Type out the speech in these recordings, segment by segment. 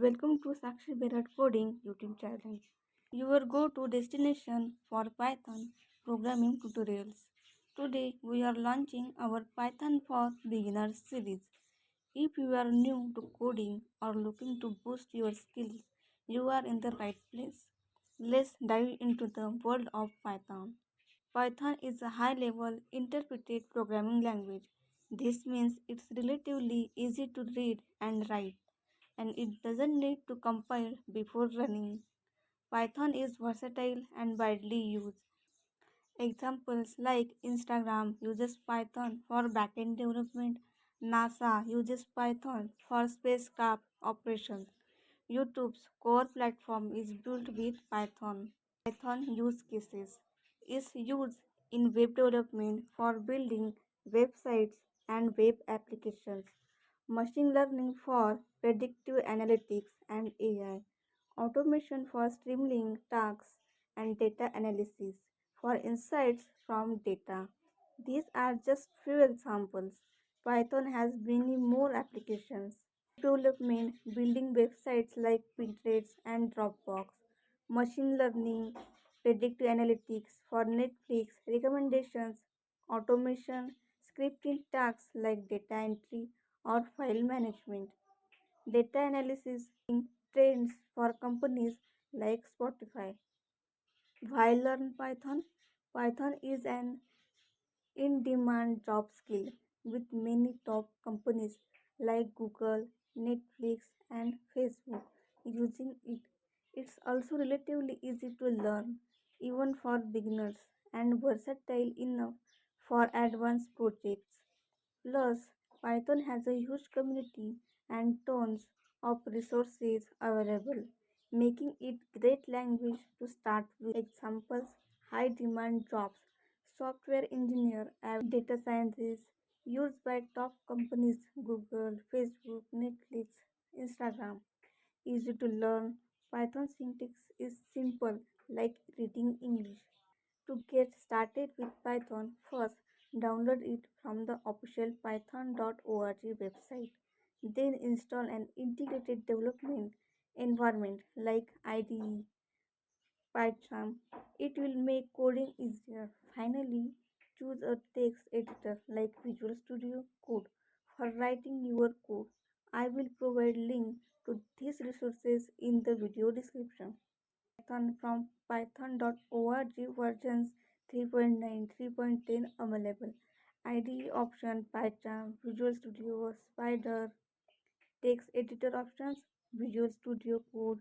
welcome to Sakshi Berad Coding YouTube channel, your go-to destination for Python programming tutorials. Today we are launching our Python for Beginners series. If you are new to coding or looking to boost your skills, you are in the right place. Let's dive into the world of Python. Python is a high-level interpreted programming language. This means it's relatively easy to read and write, and it doesn't need to compile before running. Python is versatile and widely used. Examples like Instagram uses Python for backend development, NASA uses Python for spacecraft operations, YouTube's core platform is built with Python. Python use cases is used in web development for building websites and web applications, machine learning for predictive analytics and AI, automation for streamlining tasks, and data analysis for insights from data. These are just few examples. Python has many more applications. Development, building websites like Pinterest and Dropbox, machine learning, predictive analytics for Netflix, recommendations, automation, scripting tasks like data entry or file management, data analysis, trends for companies like Spotify. Why learn Python? Python is an in demand job skill with many top companies like Google, Netflix, and Facebook using it. It's also relatively easy to learn, even for beginners, and versatile enough for advanced projects. Plus, Python has a huge community and tons of resources available, making it great language to start with. Examples: high demand jobs, software engineer, data scientists, used by top companies Google, Facebook, Netflix, Instagram. Easy to learn. Python syntax is simple, like reading English. To get started with Python, first download it from the official python.org website. Then install an integrated development environment like IDE, PyCharm. It will make coding easier. Finally, choose a text editor like Visual Studio Code for writing your code. I will provide link to these resources in the video description. Python from python.org versions 3.9, 3.10 available. IDE option PyCharm, Visual Studio, Spider, text editor options, Visual Studio Code,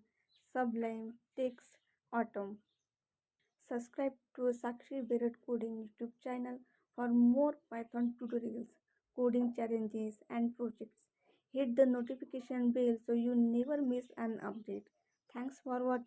Sublime, Text, Atom. Subscribe to Sakshi Berad Coding YouTube channel for more Python tutorials, coding challenges, and projects. Hit the notification bell so you never miss an update. Thanks for watching.